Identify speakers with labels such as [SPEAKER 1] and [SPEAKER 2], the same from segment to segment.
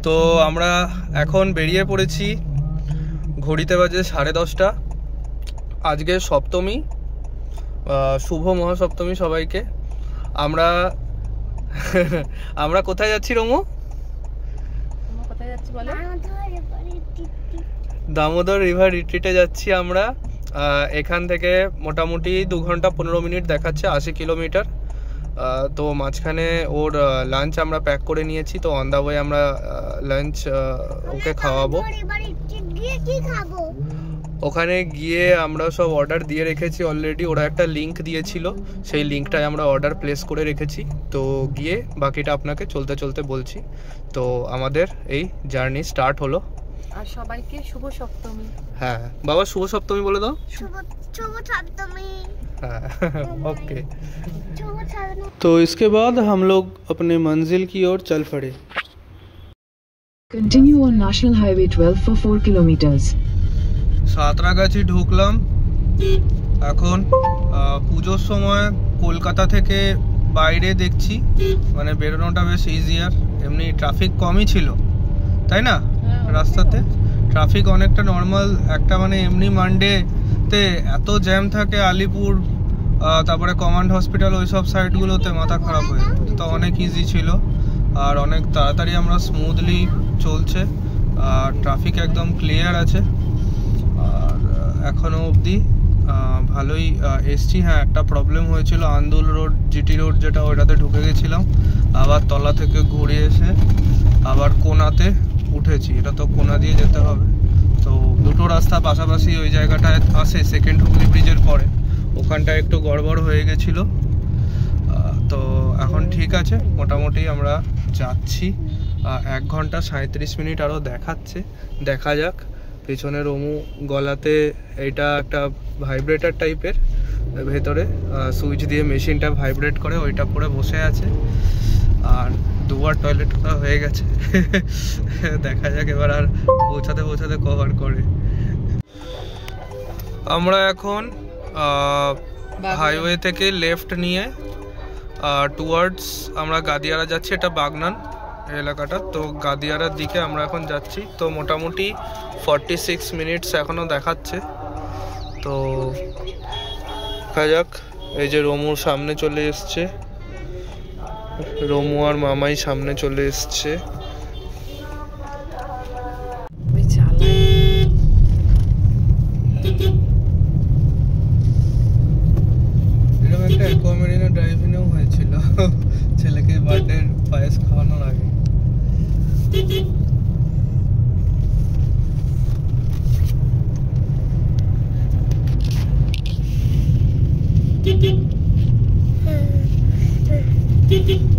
[SPEAKER 1] তো আমরা এখন বেরিয়ে পড়েছি, ঘড়িতে বাজে 10:30। আজকে সপ্তমী, শুভ মহাসপ্তমী সবাইকে। আমরা আমরা কোথায় যাচ্ছি রমু?
[SPEAKER 2] কোথায় যাচ্ছি বলো?
[SPEAKER 1] দামোদর রিভার রিট্রিটে যাচ্ছি আমরা। এখান থেকে মোটামুটি 2 ঘন্টা 15 মিনিট দেখাচ্ছে, 80 কিলোমিটার। তো মাঝখানে ওর লাঞ্চ আমরা প্যাক করে নিয়েছি, তো অন দা ওয়ে আমরা লাঞ্চ ওকে খাওয়াবো। ওখানে গিয়ে আমরা সব অর্ডার দিয়ে রেখেছি অলরেডি। ওরা একটা লিঙ্ক দিয়েছিল, সেই লিঙ্কটায় আমরা অর্ডার প্লেস করে রেখেছি। তো গিয়ে বাকিটা আপনাকে চলতে চলতে বলছি। তো আমাদের এই জার্নি স্টার্ট হলো।
[SPEAKER 2] আর সবাইকে শুভ সপ্তমী।
[SPEAKER 1] হ্যাঁ বাবা, শুভ সপ্তমী বলে দাও।
[SPEAKER 3] শুভ सप्तमी।
[SPEAKER 1] ओके। तो इसके बाद हम लोग अपने मंजिल की ओर चल पड़े।
[SPEAKER 4] Continue on National Highway 12 for 4 kilometers.
[SPEAKER 1] Santragachi ঢুকলাম। এখন পুজোর সময় কলকাতা থেকে বাইরে দেখছি মানে বেরোনোটা বেশ ইজিয়ার। এমনি ট্রাফিক কমই ছিল, তাই না? রাস্তাতে ট্রাফিক অনেকটা নর্মাল। একটা মানে এমনি মানডেতে এত জ্যাম থাকে আলিপুর, তারপরে কমান্ড হসপিটাল, ওই সব সাইডগুলোতে মাথা খারাপ হয়ে যায়। তো অনেক ইজি ছিল আর অনেক তাড়াতাড়ি আমরা স্মুথলি চলছে আর ট্রাফিক একদম ক্লিয়ার আছে। আর এখনও অবধি ভালোই এসছি। হ্যাঁ, একটা প্রবলেম হয়েছিল, আন্দুল রোড, জিটি রোড যেটা, ওইটাতে ঢুকে গেছিলাম। আবার তলা থেকে ঘুরে এসে আবার কোনাতে উঠেছি। এটা তো কোনা দিয়ে যেতে হবে। তো দুটো রাস্তা পাশাপাশি ওই জায়গাটায় আসে, সেকেন্ড হুগলি ব্রিজের পরে। ওখানটায় একটু গড়বড় হয়ে গেছিলো। তো এখন ঠিক আছে, মোটামুটি আমরা যাচ্ছি। 1 ঘন্টা 37 মিনিট আরও দেখাচ্ছে, দেখা যাক। পেছনে রমু গলাতে এটা একটা ভাইব্রেটার টাইপের, ভেতরে সুইচ দিয়ে মেশিনটা ভাইব্রেট করে, ওইটা পরে বসে আছে। আর 2বার টয়লেট করা হয়ে গেছে। দেখা যাক এবার আর পৌঁছাতে পৌঁছাতে কভার করে। আমরা এখন হাইওয়ে থেকে লেফট নিয়ে টুয়ার্ডস আমরা গাদিয়ারা যাচ্ছি। এটা বাগনান এলাকাটা, তো গাদিয়ারার দিকে আমরা এখন যাচ্ছি। তো মোটামুটি 46 মিনিটস এখনও দেখাচ্ছে। তো দেখা যাক। এই যে রমুর সামনে চলে এসছে, রমু আর মামাই সামনে চলে এসছে। এরকম একটা অ্যাকোয়ামেরিনা ড্রাইভিংও হয়েছিল ছেলেকে বার্থডে পায়েস খাওয়ানোর আগে।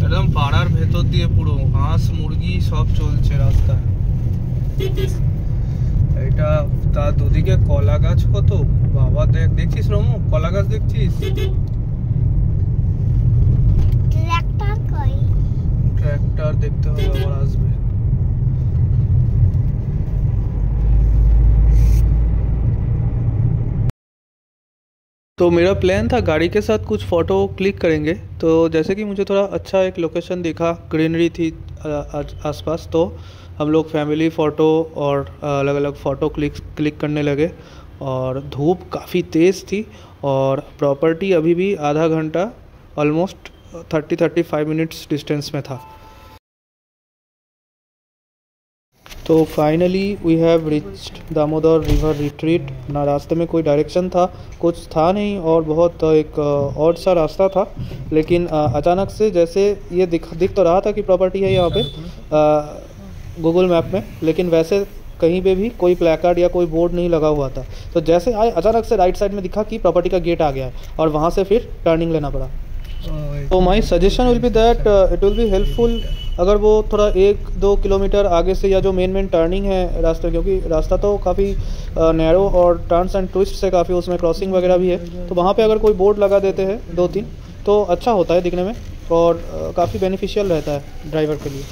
[SPEAKER 1] একদম পাড়ার ভেতর দিয়ে পুরো হাঁস মুরগি সব চলছে রাস্তায়। এটা তার দুদিকে কলা গাছ কত বাবা। দেখছিস রমু, কলা গাছ দেখছিস? ট্র্যাক্টর দেখতে হবে, আবার আসবে। तो मेरा प्लान था गाड़ी के साथ कुछ फ़ोटो क्लिक करेंगे। तो जैसे कि मुझे थोड़ा अच्छा एक लोकेशन दिखा, ग्रीनरी थी आसपास, तो हम लोग फैमिली फ़ोटो और अलग अलग फ़ोटो क्लिक करने लगे। और धूप काफ़ी तेज़ थी और प्रॉपर्टी अभी भी आधा घंटा ऑलमोस्ट 30-35 मिनट्स डिस्टेंस में था। तो finally we have reached Damodar river retreat ना। रास्ते में कोई डायरेक्शन था कुछ था नहीं और बहुत एक ऑड सा रास्ता था, लेकिन अचानक से जैसे ये दिख तो रहा था कि प्रॉपर्टी है यहाँ पे गूगल मैप में, लेकिन वैसे कहीं पे भी कोई प्लेकार्ड या कोई बोर्ड नहीं लगा हुआ था। तो जैसे आए अचानक से राइट साइड में दिखा कि प्रॉपर्टी का गेट आ गया है और वहाँ से फिर टर्निंग लेना पड़ा। तो my suggestion will be that it will be helpful अगर वो थोड़ा 1-2 किलोमीटर आगे से, या जो मेन टर्निंग है रास्ते, क्योंकि रास्ता तो काफ़ी नैरो और टर्न्स एंड ट्विस्ट से काफ़ी उसमें क्रॉसिंग वगैरह भी है। तो वहाँ पे अगर कोई बोर्ड लगा देते हैं 2-3 तो अच्छा होता है दिखने में और काफ़ी बेनिफिशियल रहता है ड्राइवर के लिए।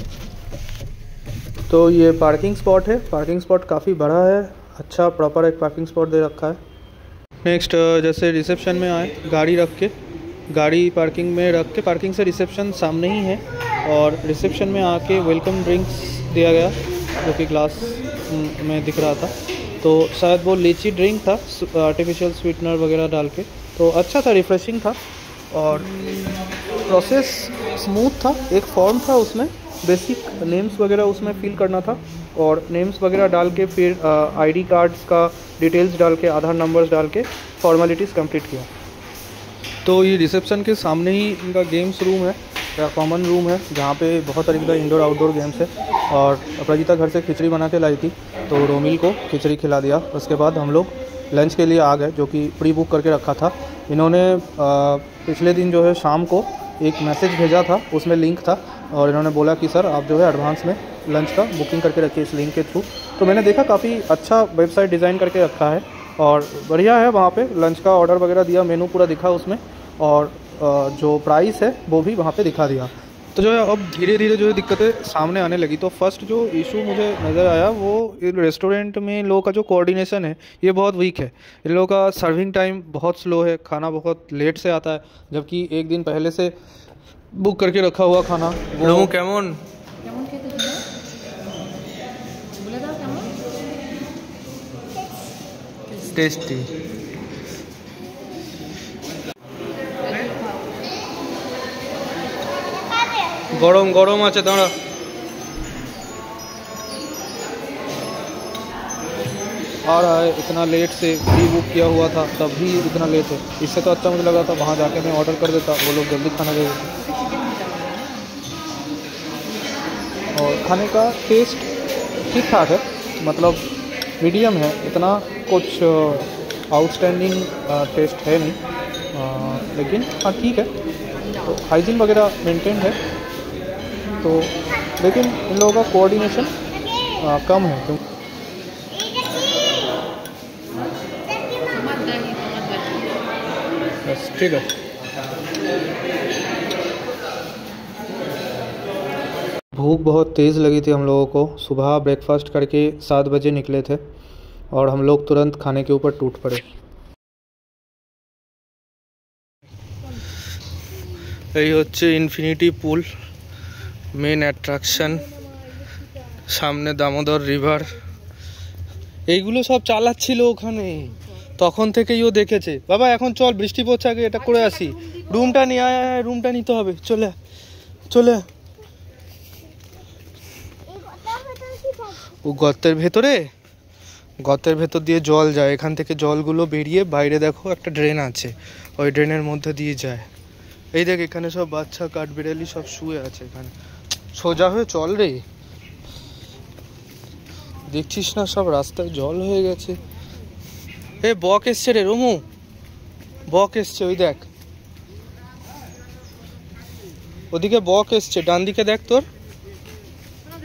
[SPEAKER 1] तो ये पार्किंग स्पॉट है। पार्किंग स्पॉट काफ़ी बड़ा है, अच्छा प्रॉपर एक पार्किंग स्पॉट दे रखा है। नेक्स्ट जैसे रिसेप्शन में आए, गाड़ी रख के गाड़ी पार्किंग में रख के, पार्किंग से रिसेप्शन सामने ही है, और रिसेप्शन में आके वेलकम ड्रिंक्स दिया गया जो कि ग्लास में दिख रहा था। तो शायद वो लीची ड्रिंक था, आर्टिफिशियल स्वीटनर वगैरह डाल के। तो अच्छा था, रिफ्रेशिंग था, और प्रोसेस स्मूथ था। एक फॉर्म था उसमें, बेसिक नेम्स वगैरह उसमें फिल करना था, और नेम्स वगैरह डाल के फिर आईडी कार्ड्स का डिटेल्स डाल के, आधार नंबर्स डाल के फॉर्मेलिटीज़ कंप्लीट किया। तो ये रिसेप्शन के सामने ही इनका गेम्स रूम है या कॉमन रूम है, जहाँ पे बहुत तरीके का इंडोर आउटडोर गेम्स है। और अपराजिता घर से खिचड़ी बना के लाई थी, तो रोमिल को खिचड़ी खिला दिया। उसके बाद हम लोग लंच के लिए आ गए, जो कि प्री बुक करके रखा था। इन्होंने पिछले दिन जो है शाम को एक मैसेज भेजा था, उसमें लिंक था, और इन्होंने बोला कि सर आप जो है एडवांस में लंच का बुकिंग करके रखिए इस लिंक के थ्रू। तो मैंने देखा काफ़ी अच्छा वेबसाइट डिज़ाइन करके रखा है, और बढ़िया है। वहाँ पे लंच का ऑर्डर वगैरह दिया, मेनू पूरा दिखा उसमें, और जो प्राइस है वो भी वहाँ पे दिखा दिया। तो जो है अब धीरे धीरे जो है दिक्कतें सामने आने लगी। तो फर्स्ट जो इशू मुझे नज़र आया वो रेस्टोरेंट में इन लोगों का जो कोऑर्डिनेशन है ये बहुत वीक है। इन लोगों का सर्विंग टाइम बहुत स्लो है, खाना बहुत लेट से आता है, जबकि एक दिन पहले से बुक करके रखा हुआ खाना वो केमन
[SPEAKER 2] কেমন খেতে ছিল বলে দাও কেমন
[SPEAKER 1] টেস্টি। गरम गरम আছে दाड़ा। आ रहा है इतना लेट से, प्री बुक किया हुआ था तब भी इतना लेट है। इससे तो अच्छा मुझे लगा था वहाँ जाके मैं ऑर्डर कर देता, वो लोग जल्दी खाना दे देते। और खाने का टेस्ट ठीक ठाक है, मतलब मीडियम है, इतना कुछ आउटस्टैंडिंग टेस्ट है नहीं, लेकिन हाँ ठीक है। तो हाइजीन वगैरह मेंटेन है, तो लेकिन इन लोगों का कोऑर्डिनेशन कम है। क्यों बस ठीक है। भूख बहुत तेज़ लगी थी हम लोगों को। सुबह ब्रेकफास्ट करके 7 बजे निकले थे, और हम लोग तुरंत खाने के ऊपर टूट पड़े। এই হচ্ছে ইনফিনিটি পুল, মেন অ্যাট্রাকশন। সামনে দামোদর রিভার। এইগুলো সব চালাচ্ছিল ওখানে, তখন থেকেই ও দেখেছে। বাবা এখন চল, বৃষ্টি পড়ছে, আগে এটা করে আসি। রুমটা নিয়ে আয়, রুমটা নিতে হবে। চলে চলে ও গর্তের ভেতরে, গর্তের ভেতর দিয়ে জল যায়। এখান থেকে জলগুলো বেরিয়ে বাইরে দেখো একটা ড্রেন আছে, ওই ড্রেনের মধ্যে দিয়ে যায়। এই দেখ এখানে সব বাচ্চা কাঠবিড়ালি সব শুয়ে আছে এখানে। সোজা হয়ে চল রে, দেখছিস না সব রাস্তায় জল হয়ে গেছে। এ বক এসছে রে রমু, বক এসছে, ওই দেখ ওদিকে বক এসছে, ডান দিকে দেখ তোর।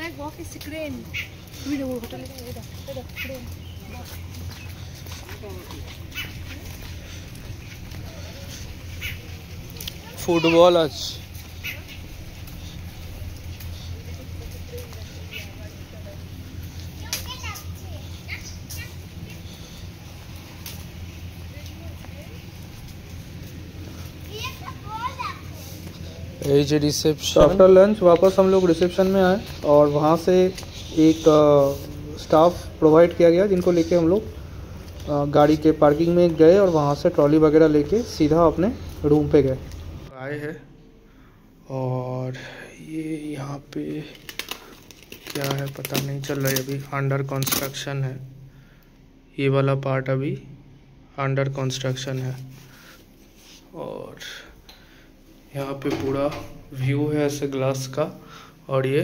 [SPEAKER 2] দেখ বক এসছে, ক্রেন তুমি হোটেলে এটা ক্রেন।
[SPEAKER 1] ফুটবল আছে। ये रिसेप्शन। आफ्टर लंच वापस हम लोग रिसेप्शन में आए, और वहाँ से एक स्टाफ प्रोवाइड किया गया जिनको लेके हम लोग गाड़ी के पार्किंग में गए, और वहाँ से ट्रॉली वगैरह लेके सीधा अपने रूम पे गए। आए हैं, और ये यहाँ पे क्या है पता नहीं चल रहा है, अभी अंडर कंस्ट्रक्शन है। ये वाला पार्ट अभी अंडर कंस्ट्रक्शन है, और यहाँ पे पूरा व्यू है ऐसे ग्लास का। और ये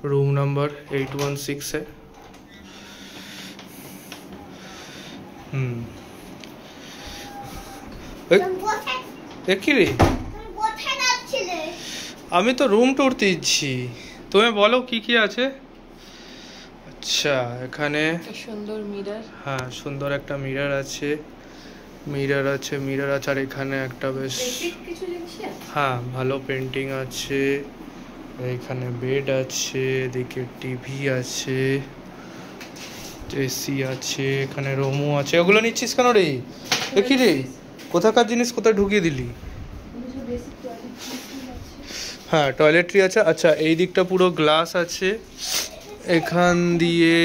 [SPEAKER 1] रूम नंबर 816 है। দেখি আমি তো রুম ট্যুর দিচ্ছি, তুমি বলো কি কি আছে। আচ্ছা এখানে
[SPEAKER 2] সুন্দর মিরর,
[SPEAKER 1] হ্যাঁ সুন্দর একটা মিরর আছে, মিরর আছে, মিরর আছে। আর এখানে একটা বেশ হ্যাঁ ভালো পেন্টিং আছে। এখানে বেড আছে, এদিকে টিভি আছে, এসি আছে, এখানে রুমও আছে। ওগুলো নিচ্ছিস কেন রে? দেখি রে কোথাকার জিনিস কোথায় ঢুকিয়ে দিলি? হ্যাঁ টয়লেট্রি আছে। আচ্ছা এই দিকটা পুরো গ্লাস আছে, এখান দিয়ে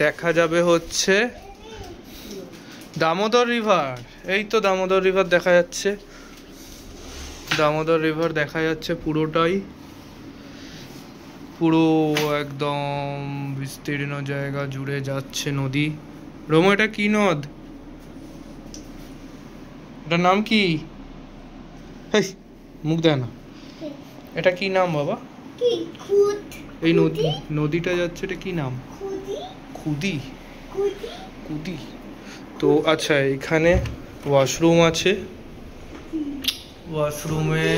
[SPEAKER 1] দেখা যাবে হচ্ছে দামোদর রিভার। এই তো দামোদর রিভার দেখা যাচ্ছে, দামোদর রিভার দেখা যাচ্ছে পুরোটাই, পুরো একদম বিস্তীর্ণ জায়গা জুড়ে যাচ্ছে নদী। রোমো এটা কি নদ? এটার নাম কি? হেই, মুখ দেয় না। এটা কি নাম বাবা?
[SPEAKER 3] কি খুদ
[SPEAKER 1] এই নদীটা যাচ্ছে, এটা কি নাম?
[SPEAKER 3] খুদি
[SPEAKER 1] খুদি?
[SPEAKER 3] খুদি
[SPEAKER 1] কুদি। তো আচ্ছা এখানে ওয়াশরুম আছে, ওয়াশরুমে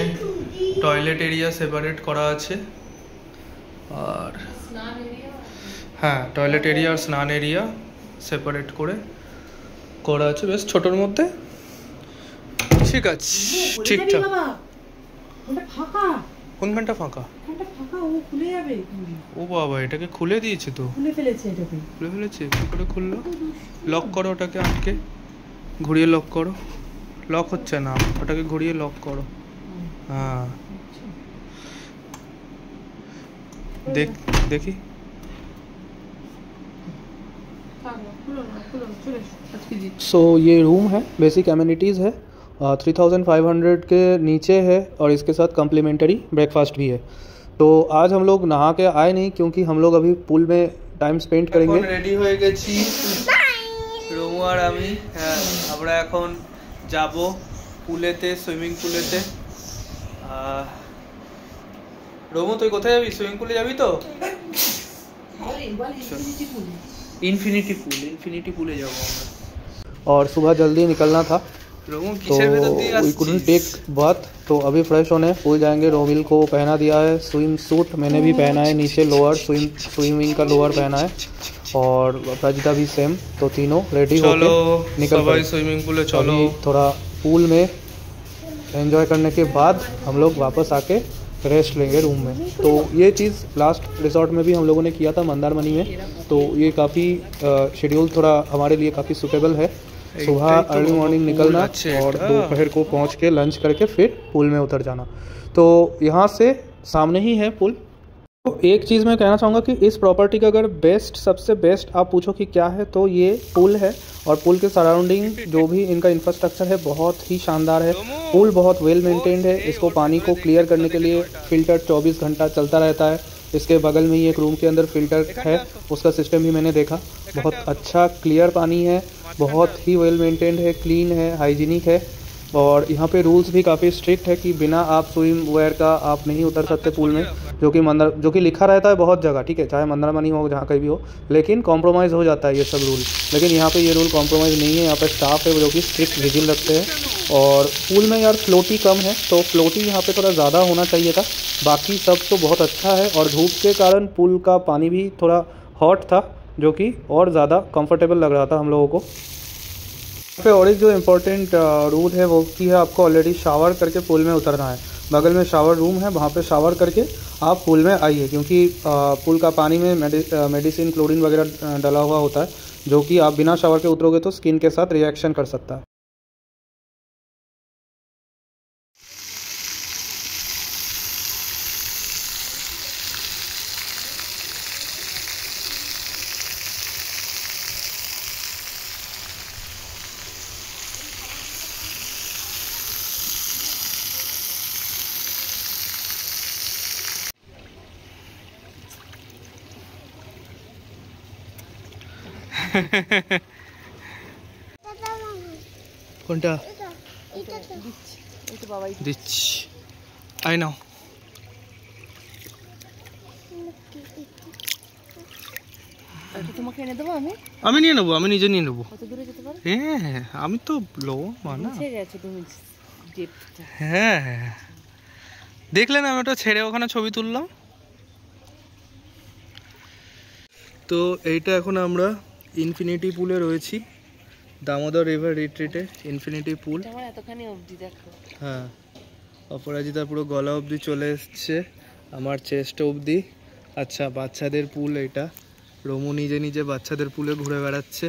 [SPEAKER 1] টয়লেট এরিয়া সেপারেট করা আছে, আর হ্যাঁ টয়লেট এরিয়া আর স্নান এরিয়া সেপারেট করে করা আছে, বেশ ছোটোর মধ্যে। ঠিক আছে, ঠিকঠাক। কোনখানটা ফাঁকা? ও বাবা, এটাকে খুলে দিয়েছে তো? খুলে ফেলেছে? কি করে খুললো? লক করো ওটাকে, আটকে ঘুরিয়ে লক করো। লক হচ্ছে না, ওটাকে ঘুরিয়ে লক করো। হ্যাঁ দেখি। सो ये रूम है, बेसिक एमिनिटीज़ है, 3500 के नीचे है और इसके साथ कम्प्लीमेंट्री ब्रेकफास्ट भी है। तो आज हम लोग नहा के आए नहीं क्योंकि हम लोग अभी पूल में टाइम स्पेंड करेंगे। रेडी हो গেছি রোমো আর আমি। হ্যাঁ আমরা এখন যাব পুলেতে, সুইমিং পুলেতে। রোমো তুই কোথায় যাবি? সুইমিং পুলে যাবি তো? इन्फिनिटी पुले जाओ। और सुबह जल्दी निकलना था तो वी कुडंट टेक बाथ, तो अभी फ्रेश होने पुल जाएंगे। रोमिल को पहना दिया है स्विम सूट, मैंने भी पहना है नीचे लोअर, स्विमिंग का लोअर पहना है, और प्रजिता भी सेम। तो तीनों रेडी हो निकल पड़े स्विमिंग पूल। चलो थोड़ा पूल में एंजॉय करने के बाद हम लोग वापस आके रेस्ट लेंगे रूम में। तो ये चीज़ लास्ट रिसोर्ट में भी हम लोगों ने किया था मंदारमनी में, तो ये काफ़ी शेड्यूल थोड़ा हमारे लिए काफ़ी सुटेबल है। सुबह अर्ली मॉर्निंग निकलना और दोपहर को पहुंच के लंच करके फिर पुल में उतर जाना। तो यहाँ से सामने ही है पुल। तो एक चीज़ मैं कहना चाहूँगा कि इस प्रॉपर्टी का अगर सबसे बेस्ट आप पूछो कि क्या है, तो ये पुल है। और पुल के सराउंडिंग जो भी इनका इंफ्रास्ट्रक्चर है बहुत ही शानदार है। पुल बहुत वेल मेंटेन्ड है, इसको पानी को क्लियर करने के लिए फ़िल्टर 24 घंटा चलता रहता है। इसके बगल में ही एक रूम के अंदर फ़िल्टर है, उसका सिस्टम भी मैंने देखा, बहुत अच्छा क्लियर पानी है, बहुत ही वेल मेंटेन्ड है, क्लीन है, हाइजीनिक है। और यहाँ पे रूल्स भी काफ़ी स्ट्रिक्ट है कि बिना आप स्विम वेयर का आप नहीं उतर सकते पूल में, जो कि लिखा रहता है बहुत जगह, ठीक है, चाहे मंदारमनी हो जहाँ कहीं भी हो, लेकिन कॉम्प्रोमाइज़ हो जाता है ये सब रूल। लेकिन यहाँ पे ये रूल कॉम्प्रोमाइज़ नहीं है, यहाँ पे स्टाफ है जो कि स्ट्रिक्ट विजिल रखते हैं। और पूल में यार फ्लोटी कम है, तो फ्लोटी यहाँ पे थोड़ा ज़्यादा होना चाहिए था, बाकी सब तो बहुत अच्छा है। और धूप के कारण पूल का पानी भी थोड़ा हॉट था, जो कि और ज़्यादा कंफर्टेबल लग रहा था हम लोगों को। पे और एक जो इम्पोर्टेंट रूल है वो कि है आपको ऑलरेडी शावर करके पूल में उतरना है। बगल में शावर रूम है, वहाँ पे शावर करके आप पूल में आइए, क्योंकि पूल का पानी में मेडिसिन क्लोरीन वगैरह डला हुआ होता है, जो कि आप बिना शावर के उतरोगे तो स्किन के साथ रिएक्शन कर सकता है। কোনটা দিচ্ছি? আই নাও।
[SPEAKER 2] তোমাকে এনে দেবো আমি?
[SPEAKER 1] আমি নিয়ে নেবো, আমি নিজে নিয়ে নেবো।
[SPEAKER 2] কত দূরে যেতে পারো?
[SPEAKER 1] হ্যাঁ আমি তো লো মানা। হ্যাঁ দেখলে না, আমি ওটা ছেড়ে ওখানে ছবি তুললাম। তো এইটা এখন আমরা ইনফিনিটি পুলে রয়েছি, দামোদর রিভার রিট্রিটে ইনফিনিটি পুল। হ্যাঁ অপরাজিতা পুরো গলা অবধি চলে এসছে, আমার চেস্ট অবধি। আচ্ছা বাচ্চাদের পুল এটা, রোমু নিজে নিজে বাচ্চাদের পুলে ঘুরে বেড়াচ্ছে।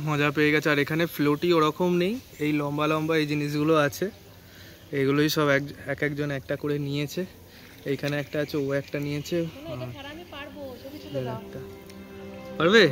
[SPEAKER 1] মজা পেয়ে গেছে। আর এখানে ফ্লোটি ওরকম নেই, এই লম্বা লম্বা এই জিনিসগুলো আছে, এইগুলোই সব একজন একটা করে নিয়েছে। এইখানে একটা আছে, ও একটা নিয়েছে।
[SPEAKER 2] এটা ছাড়া আমি পারবো, ছবি তুলে দাও।
[SPEAKER 1] পারবে?